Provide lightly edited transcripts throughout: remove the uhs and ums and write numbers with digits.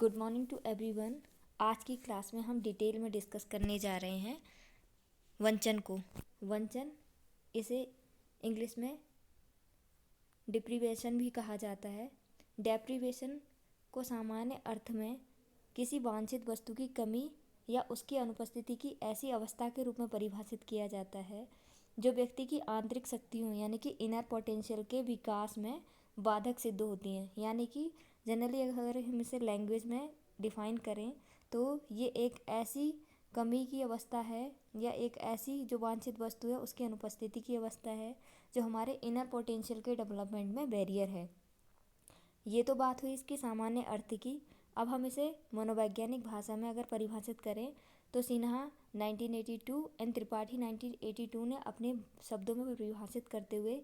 Good morning to everyone. आज की class में हम डिटेल में डिस्कस करने जा रहे हैं वंचन को। वंचन, इसे इंग्लिश में डिप्रीवेशन भी कहा जाता है। डेप्रीवेशन को सामान्य अर्थ में किसी वांछित वस्तु की कमी या उसकी अनुपस्थिति की ऐसी अवस्था के रूप में परिभाषित किया जाता है जो व्यक्ति की आंतरिक शक्तियों यानी कि इनर पोटेंशियल के विकास में बाधक सिद्ध होती हैं। यानी कि जनरली अगर हम इसे लैंग्वेज में डिफ़ाइन करें तो ये एक ऐसी कमी की अवस्था है या एक ऐसी जो वांछित वस्तु है उसकी अनुपस्थिति की अवस्था है जो हमारे इनर पोटेंशियल के डेवलपमेंट में बैरियर है। ये तो बात हुई इसकी सामान्य अर्थ की। अब हम इसे मनोवैज्ञानिक भाषा में अगर परिभाषित करें तो सिन्हा 1982 एंड त्रिपाठी 1982 ने अपने शब्दों में परिभाषित करते हुए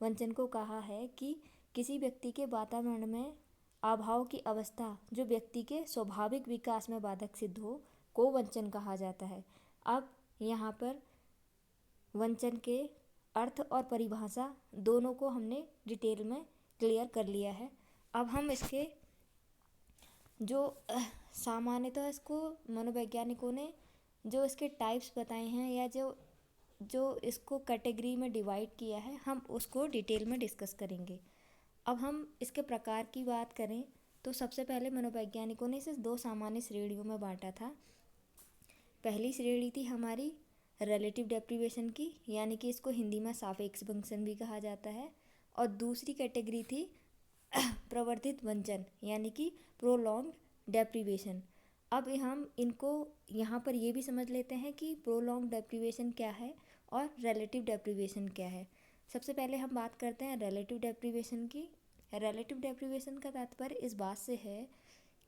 वंचन को कहा है कि किसी व्यक्ति के वातावरण में अभाव की अवस्था जो व्यक्ति के स्वाभाविक विकास में बाधक सिद्ध हो को वंचन कहा जाता है। अब यहाँ पर वंचन के अर्थ और परिभाषा दोनों को हमने डिटेल में क्लियर कर लिया है। अब हम इसके जो सामान्यतः इसको मनोवैज्ञानिकों ने जो इसके टाइप्स बताए हैं या जो इसको कैटेगरी में डिवाइड किया है हम उसको डिटेल में डिस्कस करेंगे। अब हम इसके प्रकार की बात करें तो सबसे पहले मनोवैज्ञानिकों ने इसे दो सामान्य श्रेणियों में बांटा था। पहली श्रेणी थी हमारी रिलेटिव डेप्रीवेशन की, यानी कि इसको हिंदी में सापेक्ष वंचन भी कहा जाता है। और दूसरी कैटेगरी थी प्रवर्धित वंचन यानी कि प्रोलॉन्ग्ड डेप्रीवेशन। अब हम इनको यहाँ पर ये भी समझ लेते हैं कि प्रोलॉन्ग्ड डेप्रीवेशन क्या है और रिलेटिव डेप्रीवेशन क्या है। सबसे पहले हम बात करते हैं रिलेटिव डेप्रीवेशन की। रिलेटिव डेप्रीवेशन का तात्पर्य इस बात से है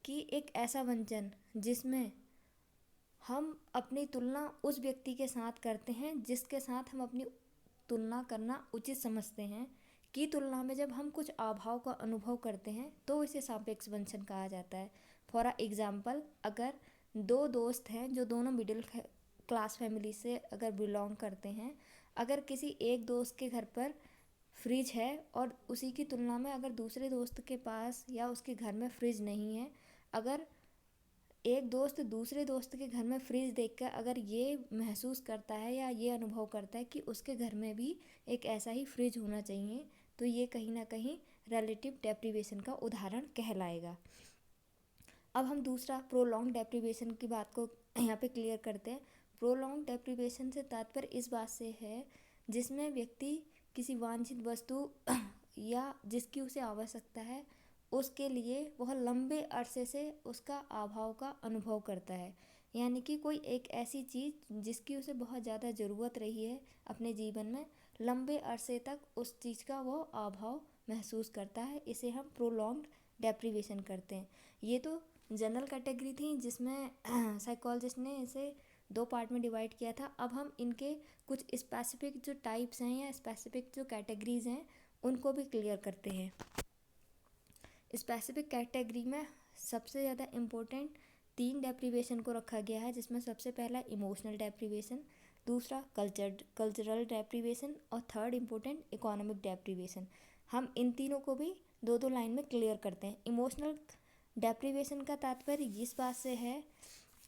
कि एक ऐसा वंचन जिसमें हम अपनी तुलना उस व्यक्ति के साथ करते हैं जिसके साथ हम अपनी तुलना करना उचित समझते हैं की तुलना में जब हम कुछ अभाव का अनुभव करते हैं तो इसे सापेक्ष वंचन कहा जाता है। फॉर एग्जाम्पल, अगर दो दोस्त हैं जो दोनों मिडिल क्लास फैमिली से अगर बिलोंग करते हैं, अगर किसी एक दोस्त के घर पर फ्रिज है और उसी की तुलना में अगर दूसरे दोस्त के पास या उसके घर में फ्रिज नहीं है, अगर एक दोस्त दूसरे दोस्त के घर में फ्रिज देखकर अगर ये महसूस करता है या ये अनुभव करता है कि उसके घर में भी एक ऐसा ही फ्रिज होना चाहिए, तो ये कहीं ना कहीं रिलेटिव डेप्रीवेशन का उदाहरण कहलाएगा। अब हम दूसरा प्रोलॉन्ग डेप्रीवेशन की बात को यहाँ पे क्लियर करते हैं। प्रोलॉन्ग डेप्रीवेशन से तात्पर्य इस बात से है जिसमें व्यक्ति किसी वांछित वस्तु या जिसकी उसे आवश्यकता है उसके लिए वह लंबे अरसे से उसका अभाव का अनुभव करता है। यानी कि कोई एक ऐसी चीज़ जिसकी उसे बहुत ज़्यादा ज़रूरत रही है अपने जीवन में, लंबे अरसे तक उस चीज़ का वो अभाव महसूस करता है, इसे हम प्रोलॉन्ग्ड डेप्रीवेशन करते हैं। ये तो जनरल कैटेगरी थी जिसमें साइकोलॉजिस्ट ने इसे दो पार्ट में डिवाइड किया था। अब हम इनके कुछ स्पेसिफिक जो टाइप्स हैं या स्पेसिफिक जो कैटेगरीज हैं उनको भी क्लियर करते हैं। स्पेसिफिक कैटेगरी में सबसे ज़्यादा इम्पोर्टेंट 3 डेप्रीवेशन को रखा गया है, जिसमें सबसे पहला इमोशनल डेप्रीवेशन, दूसरा कल्चरल डेप्रीवेशन और थर्ड इम्पोर्टेंट इकोनॉमिक डेप्रीवेशन। हम इन तीनों को भी दो दो लाइन में क्लियर करते हैं। इमोशनल डेप्रीवेशन का तात्पर्य इस बात से है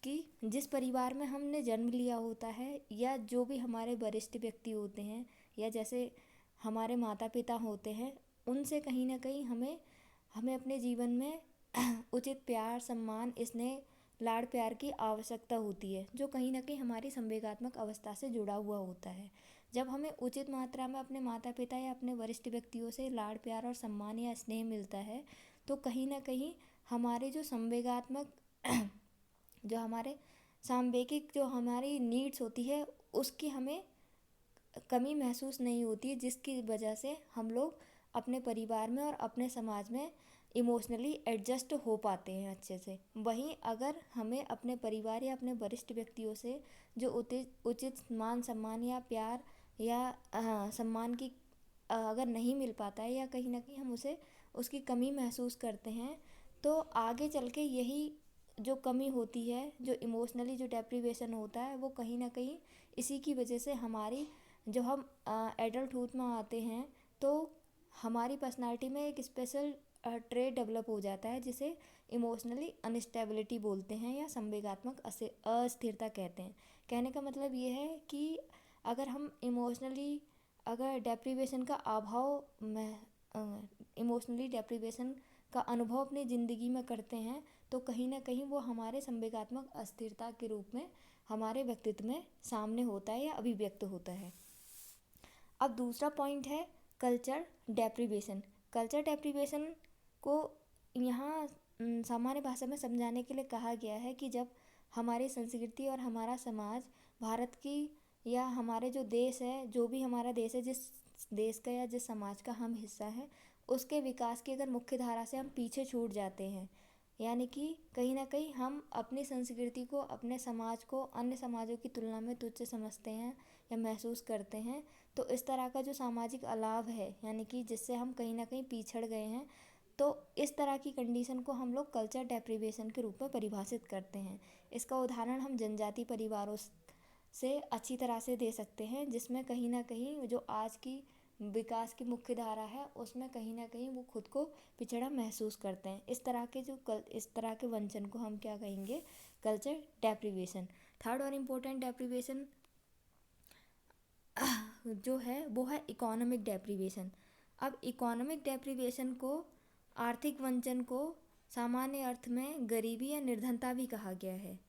कि जिस परिवार में हमने जन्म लिया होता है या जो भी हमारे वरिष्ठ व्यक्ति होते हैं या जैसे हमारे माता पिता होते हैं, उनसे कहीं ना कहीं हमें अपने जीवन में उचित प्यार, सम्मान, स्नेह, लाड़ प्यार की आवश्यकता होती है जो कहीं ना कहीं हमारी संवेगात्मक अवस्था से जुड़ा हुआ होता है। जब हमें उचित मात्रा में अपने माता पिता या अपने वरिष्ठ व्यक्तियों से लाड़ प्यार और सम्मान या स्नेह मिलता है तो कहीं ना कहीं हमारे जो संवेगात्मक जो हमारे सांवेगिक जो हमारी नीड्स होती है उसकी हमें कमी महसूस नहीं होती है, जिसकी वजह से हम लोग अपने परिवार में और अपने समाज में इमोशनली एडजस्ट हो पाते हैं अच्छे से। वहीं अगर हमें अपने परिवार या अपने वरिष्ठ व्यक्तियों से जो उचित मान सम्मान या प्यार या सम्मान की अगर नहीं मिल पाता है या कहीं ना कहीं हम उसकी कमी महसूस करते हैं तो आगे चल के यही जो कमी होती है, जो इमोशनली जो डेप्रीवेशन होता है, वो कहीं ना कहीं इसी की वजह से हमारी जो हम एडल्टहुड में आते हैं तो हमारी पर्सनालिटी में एक स्पेशल ट्रेट डेवलप हो जाता है जिसे इमोशनली अनस्टेबिलिटी बोलते हैं या संवेगात्मक अस्थिरता कहते हैं। कहने का मतलब ये है कि अगर हम इमोशनली अगर डेप्रीवेशन का अभाव में इमोशनली डेप्रीवेशन का अनुभव अपनी ज़िंदगी में करते हैं तो कहीं ना कहीं वो हमारे संवेगात्मक अस्थिरता के रूप में हमारे व्यक्तित्व में सामने होता है या अभिव्यक्त होता है। अब दूसरा पॉइंट है कल्चर डेप्रीवेशन। कल्चर डेप्रीवेशन को यहाँ सामान्य भाषा में समझाने के लिए कहा गया है कि जब हमारी संस्कृति और हमारा समाज भारत की या हमारे जो देश है, जो भी हमारा देश है, जिस देश का या जिस समाज का हम हिस्सा हैं, उसके विकास की अगर मुख्य धारा से हम पीछे छूट जाते हैं, यानी कि कहीं ना कहीं हम अपनी संस्कृति को, अपने समाज को अन्य समाजों की तुलना में तुच्छ समझते हैं या महसूस करते हैं, तो इस तरह का जो सामाजिक अलाव है, यानी कि जिससे हम कहीं ना कहीं पिछड़ गए हैं, तो इस तरह की कंडीशन को हम लोग कल्चर डेप्रीवेशन के रूप में परिभाषित करते हैं। इसका उदाहरण हम जनजाति परिवारों से अच्छी तरह से दे सकते हैं, जिसमें कहीं ना कहीं जो आज की विकास की मुख्य धारा है उसमें कहीं ना कहीं वो खुद को पिछड़ा महसूस करते हैं। इस तरह के वंचन को हम क्या कहेंगे? Culture deprivation. थर्ड और इम्पोर्टेंट डेप्रीवेशन जो है वो है इकोनॉमिक डेप्रीवेशन। अब इकोनॉमिक डेप्रीवेशन को, आर्थिक वंचन को सामान्य अर्थ में गरीबी या निर्धनता भी कहा गया है,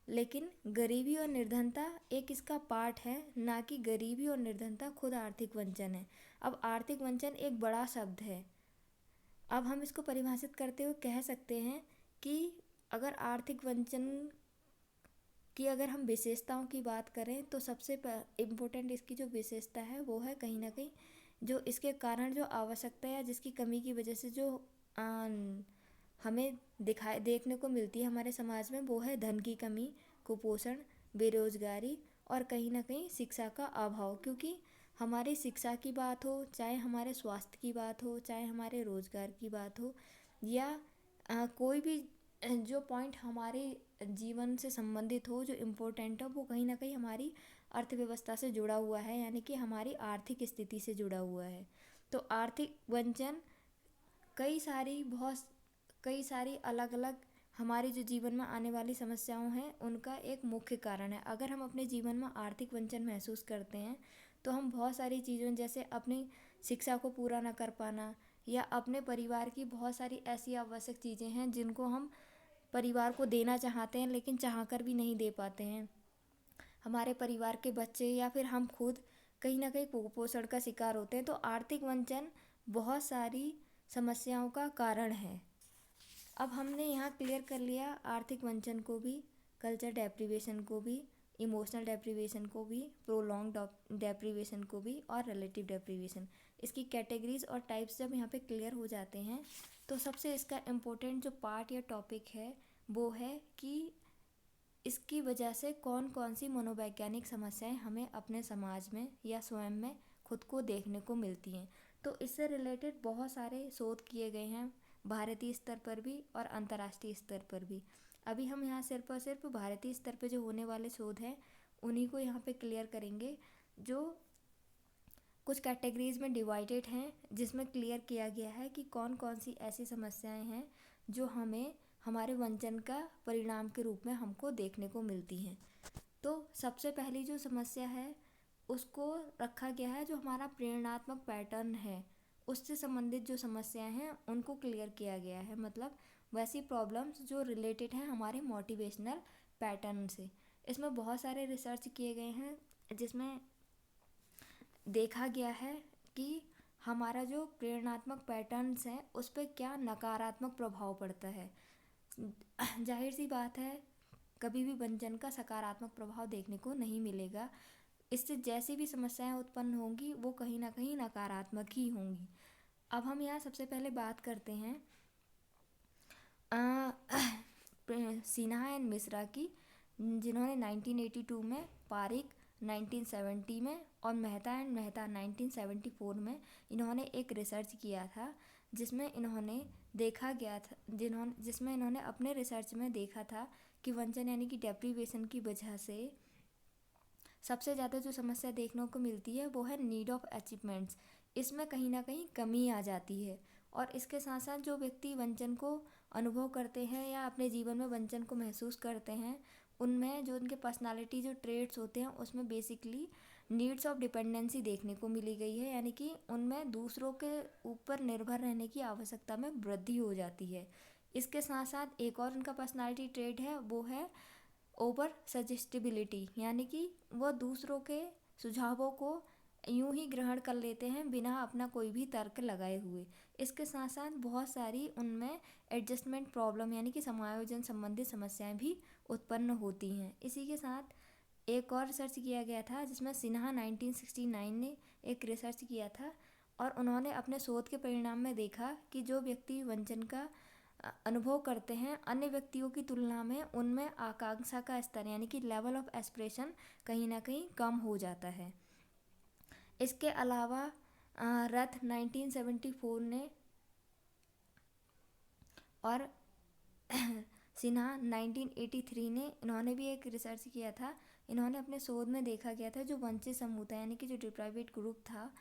लेकिन गरीबी और निर्धनता एक इसका पार्ट है, ना कि गरीबी और निर्धनता खुद आर्थिक वंचन है। अब आर्थिक वंचन एक बड़ा शब्द है। अब हम इसको परिभाषित करते हुए कह सकते हैं कि अगर आर्थिक वंचन की अगर हम विशेषताओं की बात करें तो सबसे इम्पोर्टेंट इसकी जो विशेषता है वो है कहीं ना कहीं जो इसके कारण जो आवश्यकता या जिसकी कमी की वजह से जो हमें देखने को मिलती है हमारे समाज में, वो है धन की कमी, कुपोषण, बेरोजगारी और कहीं ना कहीं शिक्षा का अभाव। क्योंकि हमारी शिक्षा की बात हो, चाहे हमारे स्वास्थ्य की बात हो, चाहे हमारे रोजगार की बात हो, या कोई भी जो पॉइंट हमारे जीवन से संबंधित हो, जो इम्पोर्टेंट हो, वो कहीं ना कहीं हमारी अर्थव्यवस्था से जुड़ा हुआ है, यानी कि हमारी आर्थिक स्थिति से जुड़ा हुआ है। तो आर्थिक वंचन कई सारी अलग अलग हमारे जो जीवन में आने वाली समस्याओं हैं उनका एक मुख्य कारण है। अगर हम अपने जीवन में आर्थिक वंचन महसूस करते हैं तो हम बहुत सारी चीज़ों, जैसे अपनी शिक्षा को पूरा ना कर पाना या अपने परिवार की बहुत सारी ऐसी आवश्यक चीज़ें हैं जिनको हम परिवार को देना चाहते हैं लेकिन चाहकर भी नहीं दे पाते हैं, हमारे परिवार के बच्चे या फिर हम खुद कहीं ना कहीं कुपोषण का शिकार होते हैं, तो आर्थिक वंचन बहुत सारी समस्याओं का कारण है। अब हमने यहाँ क्लियर कर लिया आर्थिक वंचन को भी, कल्चर डेप्रीवेशन को भी, इमोशनल डेप्रीवेशन को भी, प्रोलॉन्ग डेप्रीवेशन को भी और रिलेटिव डेप्रीवेशन। इसकी कैटेगरीज और टाइप्स जब यहाँ पे क्लियर हो जाते हैं तो सबसे इसका इम्पोर्टेंट जो पार्ट या टॉपिक है वो है कि इसकी वजह से कौन कौन सी मनोवैज्ञानिक समस्याएं हमें अपने समाज में या स्वयं में खुद को देखने को मिलती हैं। तो इससे रिलेटेड बहुत सारे शोध किए गए हैं, भारतीय स्तर पर भी और अंतर्राष्ट्रीय स्तर पर भी। अभी हम यहाँ सिर्फ और सिर्फ भारतीय स्तर पर जो होने वाले शोध हैं उन्हीं को यहाँ पे क्लियर करेंगे, जो कुछ कैटेगरीज में डिवाइडेड हैं, जिसमें क्लियर किया गया है कि कौन कौन सी ऐसी समस्याएं हैं जो हमें हमारे वंचन का परिणाम के रूप में हमको देखने को मिलती हैं। तो सबसे पहली जो समस्या है उसको रखा गया है, जो हमारा प्रेरणात्मक पैटर्न है उससे संबंधित जो समस्याएं हैं उनको क्लियर किया गया है। मतलब वैसी प्रॉब्लम्स जो रिलेटेड हैं हमारे मोटिवेशनल पैटर्न से। इसमें बहुत सारे रिसर्च किए गए हैं जिसमें देखा गया है कि हमारा जो प्रेरणात्मक पैटर्न्स हैं उस पर क्या नकारात्मक प्रभाव पड़ता है। जाहिर सी बात है कभी भी वंचन का सकारात्मक प्रभाव देखने को नहीं मिलेगा। इससे जैसी भी समस्याएं उत्पन्न होंगी वो कहीं ना कहीं नकारात्मक ही होंगी। अब हम यहाँ सबसे पहले बात करते हैं सिन्हा एंड मिश्रा की, जिन्होंने 1982 में, पारिक 1970 में और मेहता एंड मेहता 1974 में इन्होंने एक रिसर्च किया था जिसमें इन्होंने अपने रिसर्च में देखा था कि वंचन यानी कि डेप्रीवेशन की वजह से सबसे ज़्यादा जो समस्या देखने को मिलती है वो है नीड ऑफ अचीवमेंट्स। इसमें कहीं ना कहीं कमी आ जाती है और इसके साथ साथ जो व्यक्ति वंचन को अनुभव करते हैं या अपने जीवन में वंचन को महसूस करते हैं, उनमें जो उनके पर्सनालिटी जो ट्रेड्स होते हैं उसमें बेसिकली नीड्स ऑफ डिपेंडेंसी देखने को मिली गई है, यानी कि उनमें दूसरों के ऊपर निर्भर रहने की आवश्यकता में वृद्धि हो जाती है। इसके साथ साथ एक और उनका पर्सनालिटी ट्रेड है, वो है ओवर सजेस्टिबिलिटी, यानी कि वह दूसरों के सुझावों को यूं ही ग्रहण कर लेते हैं बिना अपना कोई भी तर्क लगाए हुए। इसके साथ साथ बहुत सारी उनमें एडजस्टमेंट प्रॉब्लम यानी कि समायोजन संबंधित समस्याएं भी उत्पन्न होती हैं। इसी के साथ एक और रिसर्च किया गया था जिसमें सिन्हा 1969 ने एक रिसर्च किया था और उन्होंने अपने शोध के परिणाम में देखा कि जो व्यक्ति वंचन का अनुभव करते हैं अन्य व्यक्तियों की तुलना में उनमें आकांक्षा का स्तर यानी कि लेवल ऑफ एस्पिरेशन कहीं ना कहीं कम हो जाता है। इसके अलावा रथ 1974 ने और सिन्हा 1983 ने इन्होंने भी एक रिसर्च किया था। इन्होंने अपने शोध में देखा गया था जो वंचित समूह था यानी कि जो डिप्राइवेट ग्रुप था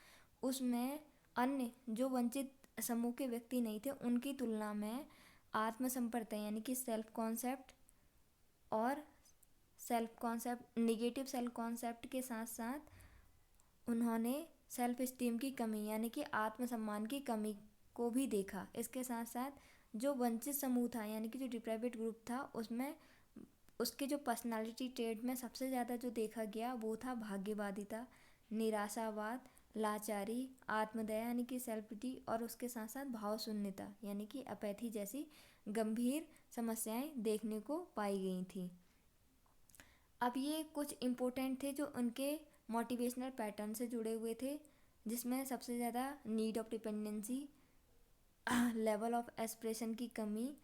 उसमें अन्य जो वंचित समूह के व्यक्ति नहीं थे उनकी तुलना में आत्मसंपर्क यानी कि सेल्फ कॉन्सेप्ट और निगेटिव सेल्फ कॉन्सेप्ट के साथ साथ उन्होंने सेल्फ इस्टीम की कमी यानी कि आत्मसम्मान की कमी को भी देखा। इसके साथ साथ जो वंचित समूह था यानी कि जो डिप्राइवेट ग्रुप था उसमें उसके जो पर्सनालिटी ट्रेड में सबसे ज़्यादा जो देखा गया वो था भाग्यवादिता, निराशावाद, लाचारी, आत्मदया यानी कि सेल्फ पिटी और उसके साथ साथ भाव शून्यता यानी कि अपैथी जैसी गंभीर समस्याएं देखने को पाई गई थी। अब ये कुछ इम्पोर्टेंट थे जो उनके मोटिवेशनल पैटर्न से जुड़े हुए थे, जिसमें सबसे ज़्यादा need of dependency, level of aspiration की कमी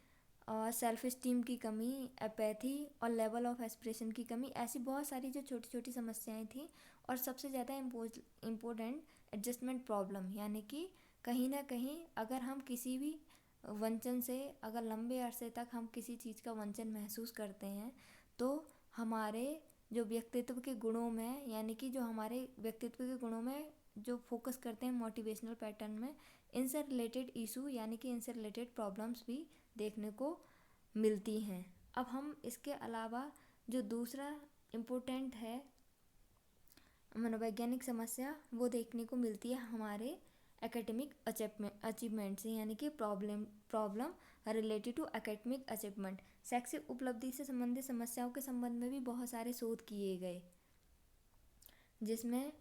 और सेल्फ इस्टीम की कमी, अपैथी और लेवल ऑफ एस्पिरेशन की कमी, ऐसी बहुत सारी जो छोटी छोटी समस्याएं थी। और सबसे ज़्यादा इम्पोर्टेंट एडजस्टमेंट प्रॉब्लम, यानी कि कहीं ना कहीं अगर हम किसी भी वंचन से अगर लंबे अरसे तक हम किसी चीज़ का वंचन महसूस करते हैं तो हमारे जो व्यक्तित्व के गुणों में यानी कि जो हमारे व्यक्तित्व के गुणों में जो फोकस करते हैं मोटिवेशनल पैटर्न में, इनसे रिलेटेड इशू यानी कि इनसे रिलेटेड प्रॉब्लम्स भी देखने को मिलती हैं। अब हम इसके अलावा जो दूसरा इम्पोर्टेंट है मनोवैज्ञानिक समस्या वो देखने को मिलती है हमारे एकेडमिक अचीवमेंट से, यानी कि problem related to academic achievement. शैक्षिक उपलब्धि से संबंधित समस्याओं के संबंध में भी बहुत सारे शोध किए गए जिसमें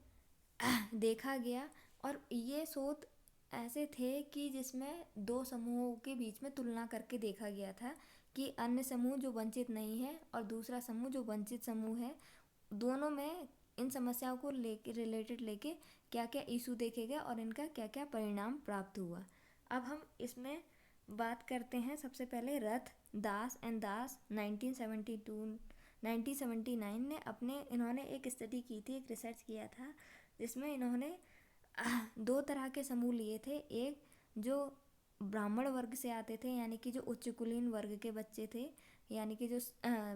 देखा गया, और ये शोध ऐसे थे कि जिसमें दो समूहों के बीच में तुलना करके देखा गया था कि अन्य समूह जो वंचित नहीं है और दूसरा समूह जो वंचित समूह है, दोनों में इन समस्याओं को लेके क्या क्या इशू देखे गए और इनका क्या क्या परिणाम प्राप्त हुआ। अब हम इसमें बात करते हैं सबसे पहले रथ, दास एंड दास 1979 ने इन्होंने एक स्टडी की थी, एक रिसर्च किया था जिसमें इन्होंने दो तरह के समूह लिए थे। एक जो ब्राह्मण वर्ग से आते थे यानी कि जो उच्च कुलीन वर्ग के बच्चे थे यानी कि जो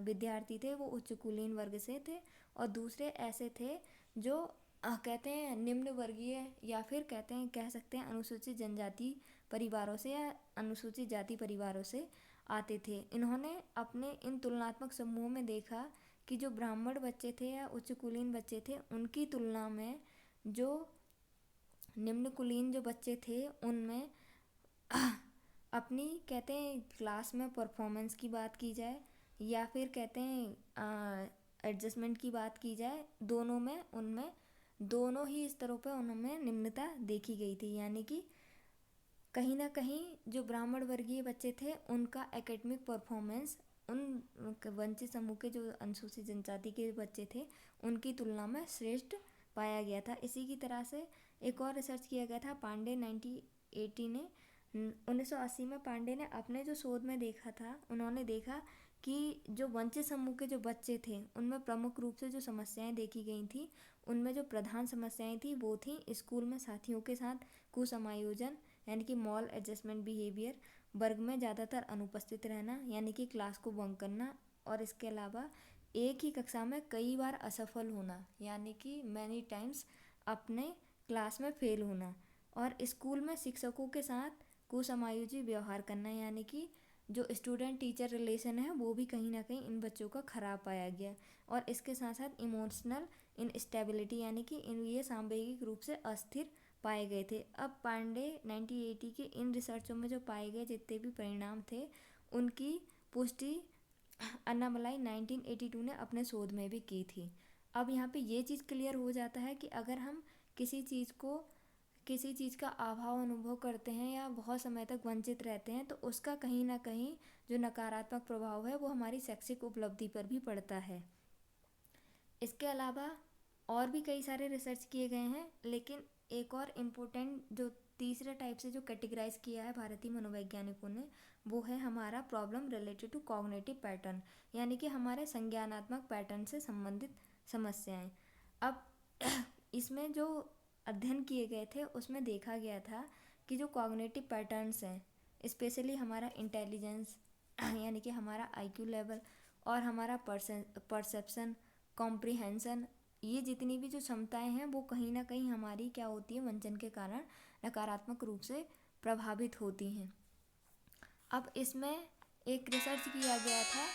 विद्यार्थी थे वो उच्च कुलीन वर्ग से थे, और दूसरे ऐसे थे जो कहते हैं निम्न वर्गीय या फिर कह सकते हैं अनुसूचित जनजाति परिवारों से या अनुसूचित जाति परिवारों से आते थे। इन्होंने अपने इन तुलनात्मक समूहों में देखा कि जो ब्राह्मण बच्चे थे या उच्च कुलीन बच्चे थे उनकी तुलना में जो निम्न कुलीन जो बच्चे थे उनमें अपनी कहते हैं क्लास में परफॉर्मेंस की बात की जाए या फिर कहते हैं एडजस्टमेंट की बात की जाए, दोनों में उनमें दोनों ही स्तरों पे उनमें निम्नता देखी गई थी। यानी कि कहीं ना कहीं जो ब्राह्मण वर्गीय बच्चे थे उनका एकेडमिक परफॉर्मेंस उन वंचित समूह के जो अनुसूचित जनजाति के बच्चे थे उनकी तुलना में श्रेष्ठ पाया गया था। इसी की तरह से एक और रिसर्च किया गया था पांडे 1980 में पांडे ने अपने जो शोध में देखा था, उन्होंने देखा कि जो वंचित समूह के जो बच्चे थे उनमें प्रमुख रूप से जो समस्याएं देखी गई थी, उनमें जो प्रधान समस्याएं थी वो थी स्कूल में साथियों के साथ कुसमायोजन यानी कि मॉल एडजस्टमेंट बिहेवियर, वर्ग में ज़्यादातर अनुपस्थित रहना यानी कि क्लास को बंक करना, और इसके अलावा एक ही कक्षा में कई बार असफल होना यानी कि मैनी टाइम्स अपने क्लास में फेल होना, और स्कूल में शिक्षकों के साथ कुसमायोजित व्यवहार करना, यानी कि जो स्टूडेंट टीचर रिलेशन है वो भी कहीं ना कहीं इन बच्चों का खराब पाया गया। और इसके साथ साथ इमोशनल इनस्टेबिलिटी, यानी कि ये सांवेगिक रूप से अस्थिर पाए गए थे। अब पांडे 1980 के इन रिसर्चों में जो पाए गए जितने भी परिणाम थे उनकी पुष्टि अन्नामलाई 1982 ने अपने शोध में भी की थी। अब यहाँ पे ये चीज़ क्लियर हो जाता है कि अगर हम किसी चीज़ का अभाव अनुभव करते हैं या बहुत समय तक वंचित रहते हैं तो उसका कहीं ना कहीं जो नकारात्मक प्रभाव है वो हमारी शैक्षिक उपलब्धि पर भी पड़ता है। इसके अलावा और भी कई सारे रिसर्च किए गए हैं, लेकिन एक और इम्पोर्टेंट जो तीसरे टाइप से जो कैटेगराइज किया है भारतीय मनोवैज्ञानिकों ने वो है हमारा problem related to cognitive pattern, यानी कि हमारे संज्ञानात्मक पैटर्न से संबंधित समस्याएं। अब इसमें जो अध्ययन किए गए थे उसमें देखा गया था कि जो कॉग्निटिव पैटर्न्स हैं, स्पेशली हमारा इंटेलिजेंस यानी कि हमारा आईक्यू लेवल और हमारा परसेप्शन, कॉम्प्रिहेंशन, ये जितनी भी जो क्षमताएं हैं वो कहीं ना कहीं हमारी क्या होती है, वंचन के कारण नकारात्मक रूप से प्रभावित होती हैं। अब इसमें एक रिसर्च किया गया था।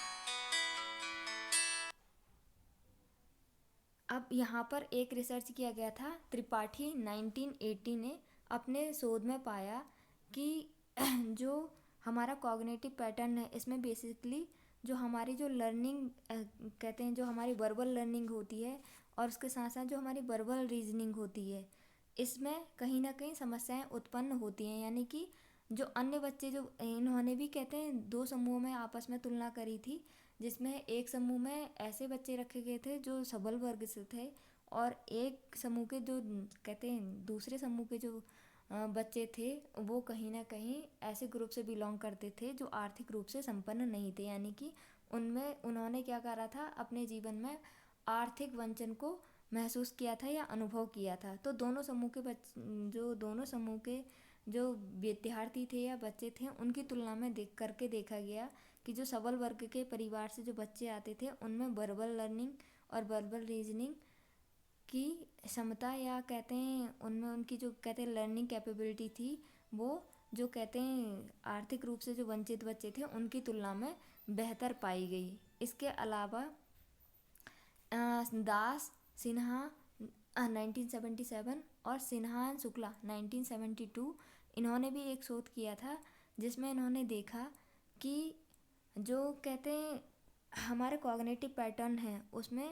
अब यहाँ पर एक रिसर्च किया गया था, त्रिपाठी 1980 ने अपने शोध में पाया कि जो हमारा कॉग्निटिव पैटर्न है इसमें बेसिकली जो हमारी जो लर्निंग कहते हैं, जो हमारी वर्बल लर्निंग होती है और उसके साथ साथ जो हमारी वर्बल रीजनिंग होती है, इसमें कहीं ना कहीं समस्याएं उत्पन्न होती हैं। यानी कि जो अन्य बच्चे, जो इन्होंने भी कहते हैं 2 समूहों में आपस में तुलना करी थी, जिसमें एक समूह में ऐसे बच्चे रखे गए थे जो सबल वर्ग से थे और एक समूह के जो कहते हैं दूसरे समूह के जो बच्चे थे वो कहीं ना कहीं ऐसे ग्रुप से बिलोंग करते थे जो आर्थिक रूप से संपन्न नहीं थे। यानी कि उनमें उन्होंने क्या करा था, अपने जीवन में आर्थिक वंचन को महसूस किया था या अनुभव किया था। तो दोनों समूह के जो विद्यार्थी थे या बच्चे थे उनकी तुलना में देखा गया कि जो सबल वर्ग के परिवार से जो बच्चे आते थे उनमें वर्बल लर्निंग और वर्बल रीजनिंग की क्षमता या कहते हैं उनमें उनकी जो कहते हैं लर्निंग कैपेबिलिटी थी वो जो कहते हैं आर्थिक रूप से जो वंचित बच्चे थे उनकी तुलना में बेहतर पाई गई। इसके अलावा दास, सिन्हा 1977 और सिन्हा शुक्ला 1972 इन्होंने भी एक शोध किया था जिसमें इन्होंने देखा कि जो कहते हैं हमारे कॉग्निटिव पैटर्न है उसमें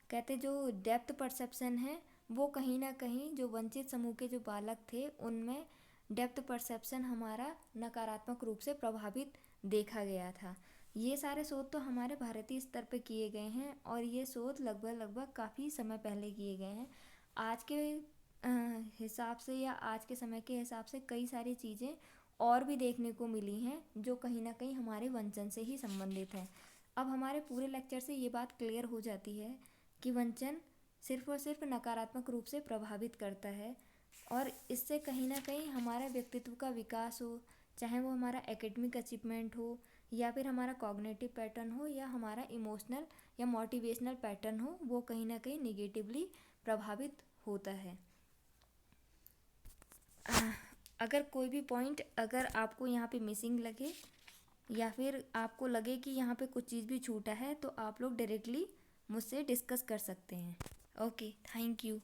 कहते जो डेप्थ परसेप्शन है वो कहीं ना कहीं जो वंचित समूह के जो बालक थे उनमें डेप्थ परसेप्शन हमारा नकारात्मक रूप से प्रभावित देखा गया था। ये सारे शोध तो हमारे भारतीय स्तर पे किए गए हैं और ये शोध लगभग काफ़ी समय पहले किए गए हैं। आज के हिसाब से या आज के समय के हिसाब से कई सारी चीज़ें और भी देखने को मिली हैं जो कहीं ना कहीं हमारे वंचन से ही संबंधित हैं। अब हमारे पूरे लेक्चर से ये बात क्लियर हो जाती है कि वंचन सिर्फ और सिर्फ नकारात्मक रूप से प्रभावित करता है और इससे कहीं ना कहीं हमारा व्यक्तित्व का विकास हो, चाहे वो हमारा एकेडमिक अचीवमेंट हो या फिर हमारा कॉग्निटिव पैटर्न हो या हमारा इमोशनल या मोटिवेशनल पैटर्न हो, वो कहीं ना कहीं निगेटिवली प्रभावित होता है। अगर कोई भी पॉइंट अगर आपको यहाँ पे मिसिंग लगे या फिर आपको लगे कि यहाँ पे कुछ चीज़ भी छूटा है तो आप लोग डायरेक्टली मुझसे डिस्कस कर सकते हैं। Okay, thank you.